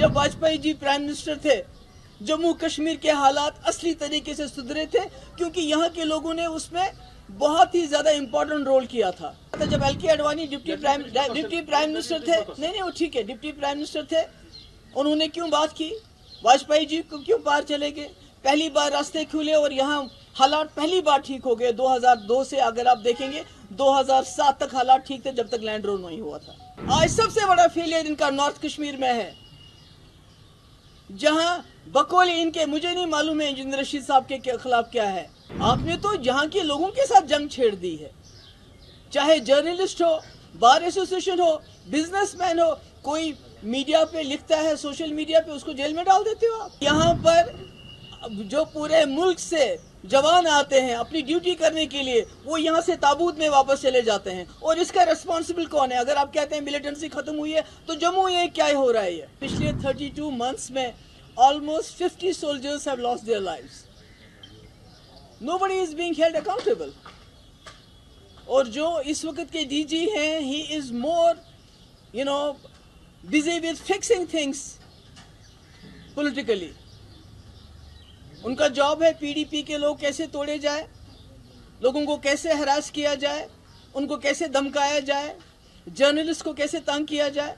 जब Vajpayee ji prime minister थे, जम्मू कश्मीर के हालात असली तरीके से सुधरे थे, क्योंकि यहाँ के लोगों ने उसमें बहुत ही ज्यादा इंपॉर्टेंट रोल किया था। जब एल के आडवाणी डिप्टी प्राइम मिनिस्टर थे, नहीं वो ठीक है, डिप्टी प्राइम मिनिस्टर थे, उन्होंने क्यों बात की, वाजपेयी जी को क्यों पार चले गए, पहली बार रास्ते खुले और यहाँ हालात पहली बार ठीक हो गए। 2002 से अगर आप देखेंगे 2007 तक हालात ठीक थे, जब तक लैंड रोल नहीं हुआ था। आज सबसे बड़ा फेलियर इनका नॉर्थ कश्मीर में है, जहां बकौल इनके, मुझे नहीं मालूम है इंजीनियर रशीद साहब के खिलाफ क्या है, आपने तो यहाँ के लोगों के साथ जंग छेड़ दी है। चाहे जर्नलिस्ट हो, बार एसोसिएशन हो, बिजनेसमैन हो, कोई मीडिया पे लिखता है, सोशल मीडिया पे, उसको जेल में डाल देते हो आप। यहाँ पर जो पूरे मुल्क से जवान आते हैं अपनी ड्यूटी करने के लिए, वो यहाँ से ताबूत में वापस चले जाते हैं, और इसका रेस्पॉन्सिबल कौन है? अगर आप कहते हैं मिलिटेंसी खत्म हुई है, तो जम्मू ये क्या हो रहा है? ये पिछले 32 मंथ्स में almost 50 soldiers have lost their lives. Nobody is being held accountable. और जो इस वक्त के डीजी हैं, he is more, busy with fixing things politically. उनका जॉब है पीडीपी के लोग कैसे तोड़े जाए, लोगों को कैसे हरास किया जाए, उनको कैसे धमकाया जाए, जर्नलिस्ट को कैसे तंग किया जाए।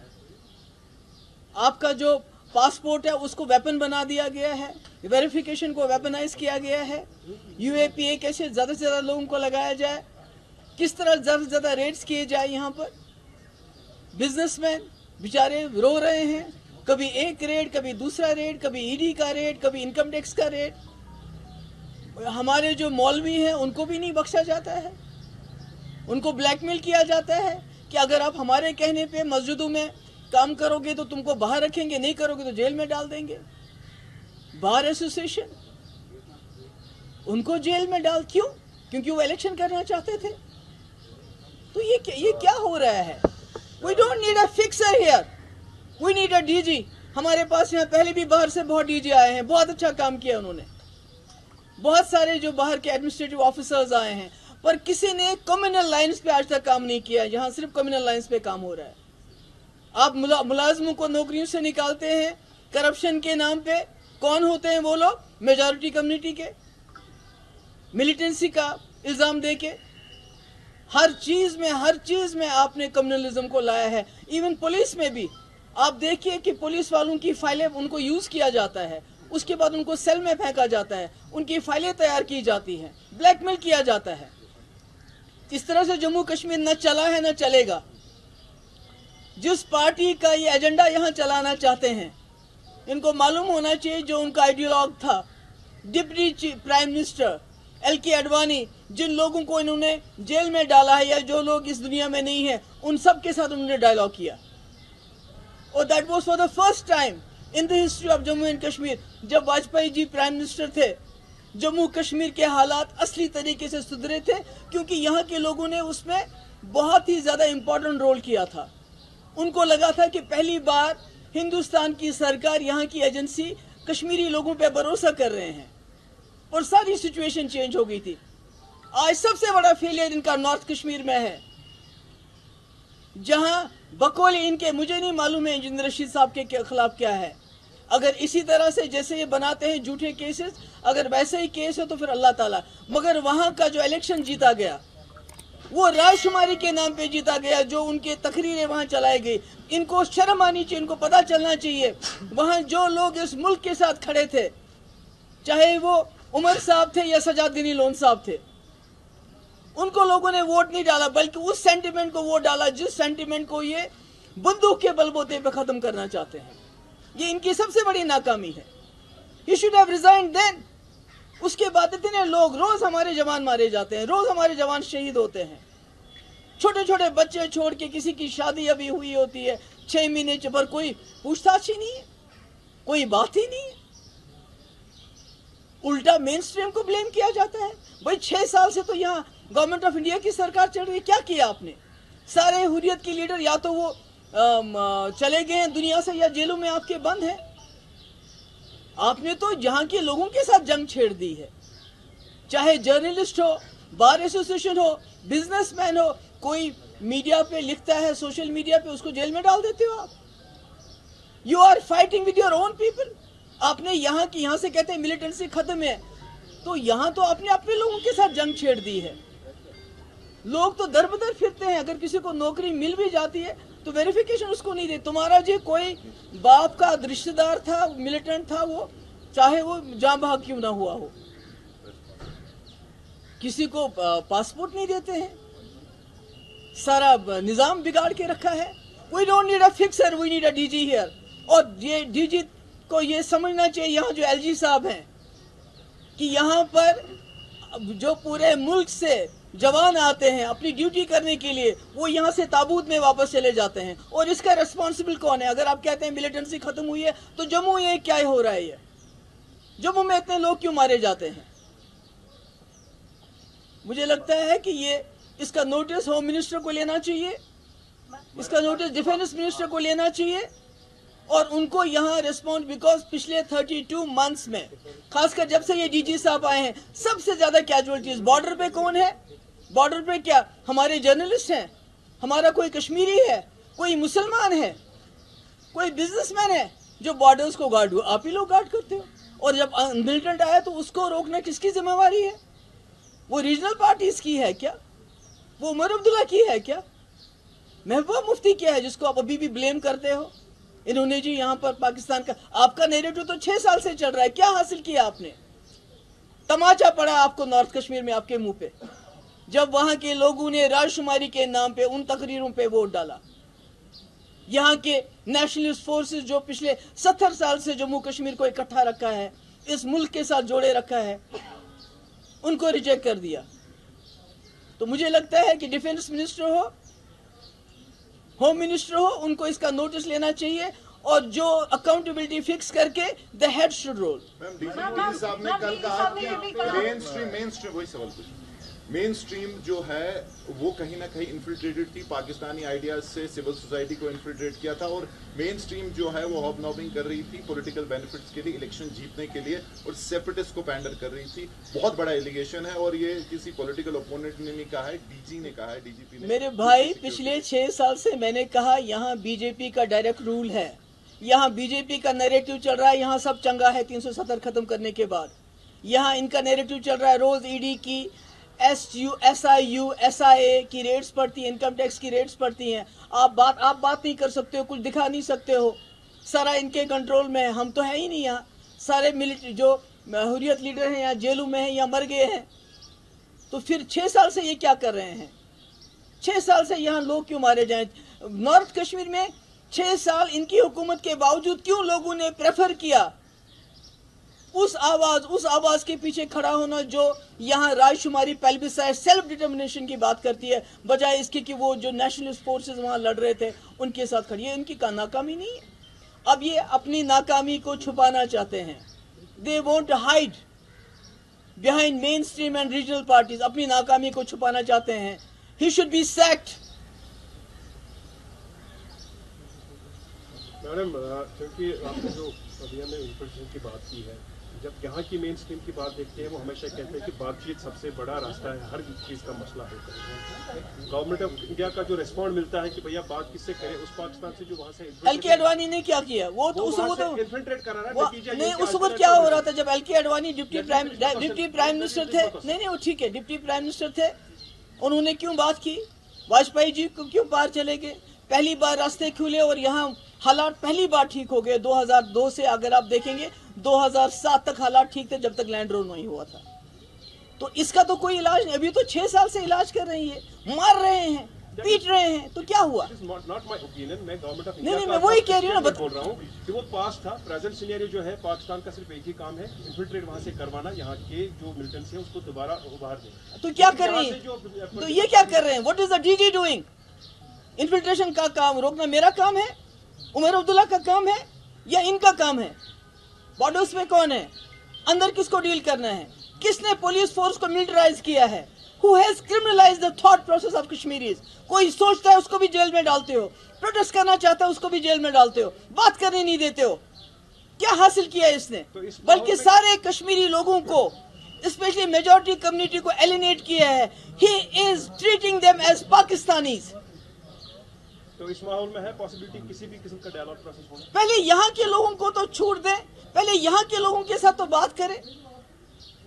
आपका जो पासपोर्ट है उसको वेपन बना दिया गया है, वेरिफिकेशन को वेपनाइज किया गया है, यूएपीए कैसे ज़्यादा से ज़्यादा लोगों को लगाया जाए, किस तरह ज़्यादा से ज़्यादा रेड्स किए जाए। यहाँ पर बिजनेसमैन बेचारे रो रहे हैं, कभी एक रेड, कभी दूसरा रेड, कभी ईडी का रेड, कभी इनकम टैक्स का रेड। हमारे जो मौलवी हैं उनको भी नहीं बख्शा जाता है, उनको ब्लैकमेल किया जाता है कि अगर आप हमारे कहने पे मस्जिदों में काम करोगे तो तुमको बाहर रखेंगे, नहीं करोगे तो जेल में डाल देंगे। बार एसोसिएशन, उनको जेल में डाल, क्यों? क्योंकि वो इलेक्शन करना चाहते थे। तो ये क्या हो रहा है? We don't need a fixer here, we need a DG. हमारे पास यहाँ पहले भी बाहर से बहुत डीजी आए हैं, बहुत अच्छा काम किया उन्होंने, बहुत सारे जो बाहर के एडमिनिस्ट्रेटिव ऑफिसर्स आए हैं, पर किसी ने कम्युनल लाइन्स पे आज तक काम नहीं किया। यहाँ सिर्फ कम्युनल लाइन्स पे काम हो रहा है। आप मुलाजमों को नौकरियों से निकालते हैं करप्शन के नाम पे। कौन होते हैं वो लोग? मेजॉरिटी कम्युनिटी के, मिलिटेंसी का इल्जाम देके। हर चीज में आपने कम्युनलिज्म को लाया है। इवन पुलिस में भी आप देखिए कि पुलिस वालों की फाइलें, उनको यूज किया जाता है, उसके बाद उनको सेल में फेंका जाता है, उनकी फाइलें तैयार की जाती हैं, ब्लैकमेल किया जाता है। इस तरह से जम्मू कश्मीर न चला है न चलेगा। जिस पार्टी का ये एजेंडा यहाँ चलाना चाहते हैं, इनको मालूम होना चाहिए जो उनका आइडियोलॉग था, डिप्टी प्राइम मिनिस्टर एल के आडवाणी, जिन लोगों को इन्होंने जेल में डाला है या जो लोग इस दुनिया में नहीं है, उन सब के साथ उन्होंने डायलॉग किया। और that was for the first time in the history of Jammu and Kashmir. जब वाजपेयी जी प्राइम मिनिस्टर थे, जम्मू कश्मीर के हालात असली तरीके से सुधरे थे, क्योंकि यहाँ के लोगों ने उसमें बहुत ही ज्यादा इंपॉर्टेंट रोल किया था। उनको लगा था कि पहली बार हिंदुस्तान की सरकार, यहाँ की एजेंसी कश्मीरी लोगों पे भरोसा कर रहे हैं, और सारी सिचुएशन चेंज हो गई थी। आज सबसे बड़ा फेलियर इनका नॉर्थ कश्मीर में है, जहां बकौल इनके, मुझे नहीं मालूम है इंजीनियर रशीद साहब के खिलाफ क्या है। अगर इसी तरह से जैसे ये बनाते हैं झूठे केसेस, अगर वैसे ही केस है तो फिर अल्लाह ताला। मगर वहां का जो इलेक्शन जीता गया वो राजकुमारी के नाम पे जीता गया, जो उनके तकरीरें वहां चलाई गई। इनको शर्म आनी चाहिए, इनको पता चलना चाहिए वहां जो लोग इस मुल्क के साथ खड़े थे, चाहे वो उमर साहब थे या सजाद गनी लोन साहब थे, उनको लोगों ने वोट नहीं डाला, बल्कि उस सेंटिमेंट को वोट डाला जिस सेंटिमेंट को ये बंदूक के बलबूते पे खत्म करना चाहते हैं। ये इनकी सबसे बड़ी नाकामी है। He should have resigned then. उसके बाद इतने लोग, रोज हमारे जवान मारे जाते हैं, रोज हमारे जवान शहीद होते हैं। छोटे छोटे बच्चे छोड़ के, किसी की शादी अभी हुई होती है 6 महीने पर, कोई पूछताछ ही नहीं है, कोई बात ही नहीं है। उल्टा मेन स्ट्रीम को ब्लेम किया जाता है। भाई 6 साल से तो यहाँ गवर्नमेंट ऑफ इंडिया की सरकार चल रही है, क्या किया आपने? सारे हुर्रियत के लीडर या तो वो चले गए हैं दुनिया से या जेलों में आपके बंद हैं। आपने तो यहाँ के लोगों के साथ जंग छेड़ दी है। चाहे जर्नलिस्ट हो, बार एसोसिएशन हो, बिजनेसमैन हो, कोई मीडिया पे लिखता है, सोशल मीडिया पे, उसको जेल में डाल देते हो आप। You are fighting with your own people. आपने यहाँ से कहते हैं मिलिटेंसी खत्म है, तो यहाँ तो आपने अपने लोगों के साथ जंग छेड़ दी है. लोग तो दर बदर फिरते हैं, अगर किसी को नौकरी मिल भी जाती है तो वेरिफिकेशन उसको नहीं दे. तुम्हारा जो कोई बाप का रिश्तेदार था, मिलिटेंट था, वो चाहे वो जान भाग क्यों ना हुआ हो, किसी को पासपोर्ट नहीं देते हैं. सारा निजाम बिगाड़ के रखा है. We don't need a fixer, we need a DG here. और ये DG को ये समझना चाहिए, यहाँ जो LG साहब हैं, कि यहाँ पर जो पूरे मुल्क से जवान आते हैं अपनी ड्यूटी करने के लिए, वो यहाँ से ताबूत में वापस चले जाते हैं. और इसका रेस्पॉन्सिबल कौन है? अगर आप कहते हैं मिलिटेंसी खत्म हुई है, तो जम्मू ये क्या हो रहा है? ये जम्मू में इतने लोग क्यों मारे जाते हैं? मुझे लगता है कि ये इसका नोटिस होम मिनिस्टर को लेना चाहिए, इसका नोटिस डिफेंस मिनिस्टर को लेना चाहिए, और उनको यहाँ रिस्पॉन्ड, बिकॉज पिछले 32 मंथ्स में, खासकर जब से ये DG साहब आए हैं, सबसे ज्यादा कैजुअलिटीज बॉर्डर पे कौन है? बॉर्डर पे क्या हमारे जर्नलिस्ट हैं? हमारा कोई कश्मीरी है? कोई मुसलमान है? कोई बिजनेसमैन है जो बॉर्डर्स को गार्ड हुआ? आप ही लोग गार्ड करते हो. और जब मिलिटेंट आया तो उसको रोकना किसकी जिम्मेवारी है? वो रीजनल पार्टीज की है क्या? वो उमर अब्दुल्ला की है क्या? महबूबा मुफ्ती क्या है जिसको आप अभी भी ब्लेम करते हो? इन्होंने जी यहाँ पर पाकिस्तान का, आपका नैरेटिव तो 6 साल से चल रहा है. क्या हासिल किया आपने? तमाचा पड़ा आपको नॉर्थ कश्मीर में आपके मुंह पे, जब वहां के लोगों ने राजशुमारी के नाम पे उन तकरीरों पे वोट डाला. यहाँ के नेशनलिस्ट फोर्सेस जो पिछले 70 साल से जम्मू कश्मीर को इकट्ठा रखा है, इस मुल्क के साथ जोड़े रखा है, उनको रिजेक्ट कर दिया. तो मुझे लगता है कि डिफेंस मिनिस्टर हो, होम मिनिस्टर हो, उनको इसका नोटिस लेना चाहिए, और जो अकाउंटेबिलिटी फिक्स करके the head should roll. Ma'am साहब ने कल कहा कि मेन स्ट्रीम जो है वो कहीं ना कहीं इन्फिल्ट्रेटेड थी, पाकिस्तानी आइडियाज से सिविल सोसाइटी को इन्फिल्ट्रेट किया था, और मेन स्ट्रीम जो है वो हॉबनॉबिंग कर रही थी पॉलिटिकल बेनिफिट्स के लिए, इलेक्शन जीतने के लिए, और सेपरेटिस्ट को पैंडर कर रही थी. बहुत बड़ा एलिगेशन है, और ये किसी पॉलिटिकल ओपोनेंट ने नहीं कहा है, DG ने कहा है, DGP ने. मेरे भाई, पिछले 6 साल से मैंने कहा यहाँ BJP का डायरेक्ट रूल है, यहाँ BJP का नैरेटिव चल रहा है, यहाँ सब चंगा है 370 खत्म करने के बाद. यहाँ इनका नैरेटिव चल रहा है, रोज ED की, SIU, SIA की रेट्स पड़ती हैं, इनकम टैक्स की रेट्स पड़ती हैं. आप बात नहीं कर सकते हो, कुछ दिखा नहीं सकते हो, सारा इनके कंट्रोल में है. हम तो है ही नहीं यहाँ. सारे मिलिट्री जो हुर्रियत लीडर हैं यहाँ जेलों में हैं या मर गए हैं. तो फिर 6 साल से ये क्या कर रहे हैं? 6 साल से यहाँ लोग क्यों मारे जाएं? नॉर्थ कश्मीर में 6 साल इनकी हुकूमत के बावजूद क्यों लोगों ने प्रेफर किया उस आवाज के पीछे खड़ा होना जो यहाँ राजशुमारी, प्लेबिसाइट, सेल्फ डिटर्मिनेशन की बात करती है, बजाय इसके कि वो जो नेशनलिस्ट फोर्सेस वहाँ लड़ रहे थे उनके साथ खड़ी है. इनकी नाकामी नहीं है. अब ये अपनी नाकामी को छुपाना चाहते हैं. They want to hide behind mainstream and regional parties. अपनी नाकामी को छुपाना चाहते हैं. He should be sacked. Madam, क्योंकि आपने जो अभी हमने इन्फ्लेशन की बात की है, जब यहाँ की मेन स्ट्रीम की बात देखते हैं वो हमेशा कहते हैं कि बातचीत सबसे बड़ा रास्ता है, हर चीज़ का मसला होता है. गवर्नमेंट ऑफ इंडिया का जो रिस्पॉन्ड मिलता है कि भैया बात किससे करें, उस पाकिस्तान से जो वहाँ से LK अडवाणी ने क्या किया? वो तो उस वक्त इन्फिल्ट्रेट करा रहा है. नहीं, उस वक्त क्या हो रहा था जब LK Advani deputy prime minister थे? नहीं, वो ठीक है, डिप्टी प्राइम मिनिस्टर थे. उन्होंने क्यों बात की? वाजपेयी जी को क्यों पार चले गए? पहली बार रास्ते खुले और यहाँ हालात पहली बार ठीक हो गए. 2002 से अगर आप देखेंगे 2007 तक हालात ठीक थे, जब तक लैंड रोल नहीं हुआ था. तो इसका तो कोई इलाज नहीं. अभी तो 6 साल से इलाज कर रही है, मार रहे हैं, पीट रहे हैं, तो क्या हुआ? नहीं, मैं वही कह रही हूँ ना, बोल रहा हूँ कि वो पास था. प्रेजेंट सिनेरियो जो है, पाकिस्तान का सिर्फ एक ही काम है, इन्फिल्ट्रेट वहाँ से करवाना, यहाँ के जो मिलिटेंट्स है उसको दोबारा उभार देना. तो क्या कर रही है? तो ये क्या कर रहे हैं? What is the DG doing? Infiltration का काम रोकना मेरा काम है, उमर अब्दुल्ला का काम है, या इनका काम है? बॉर्डर्स में कौन है? अंदर किसको डील करना है? किसने पुलिस फोर्स को मिलिटराइज किया है? Who has criminalized the thought process of Kashmiris? कोई सोचता है उसको भी जेल में डालते हो, प्रोटेस्ट करना चाहता है उसको भी जेल में डालते हो, बात करने नहीं देते हो. क्या हासिल किया इसने? बल्कि सारे कश्मीरी लोगों को, स्पेशली मेजॉरिटी कम्युनिटी को एलिनेट किया है. He is treating them as Pakistanis. तो इस माहौल में है पॉसिबिलिटी किसी भी किस्म का डायलॉग प्रोसेस होना? पहले यहाँ के लोगों को तो छूट दें, पहले यहाँ के लोगों के साथ तो बात करें.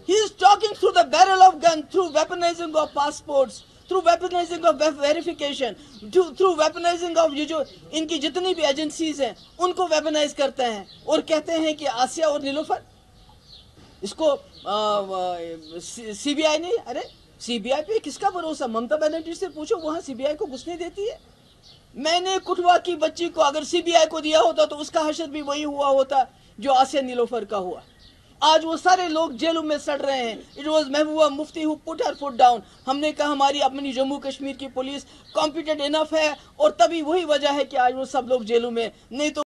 He is talking through the barrel of gun, through weaponizing of passports, through weaponizing of verification, through weaponizing of ये जो इनकी जितनी भी एजेंसीज हैं उनको वेपनाइज करते हैं और कहते हैं कि आसिया और नीलोफर इसको सीबीआई नहीं. अरे सीबीआई पे किसका भरोसा? ममता बनर्जी से पूछो, वहां सीबीआई को घुसने देती है. मैंने कुटवा की बच्ची को अगर सीबीआई को दिया होता तो उसका हशर भी वही हुआ होता जो आसिया नीलोफर का हुआ. आज वो सारे लोग जेलों में सड़ रहे हैं. It was Mehbooba Mufti who put her foot down. हमने कहा हमारी अपनी जम्मू कश्मीर की पुलिस कॉम्पिटेंट इनफ है और तभी वही वजह है कि आज वो सब लोग जेलों में. नहीं तो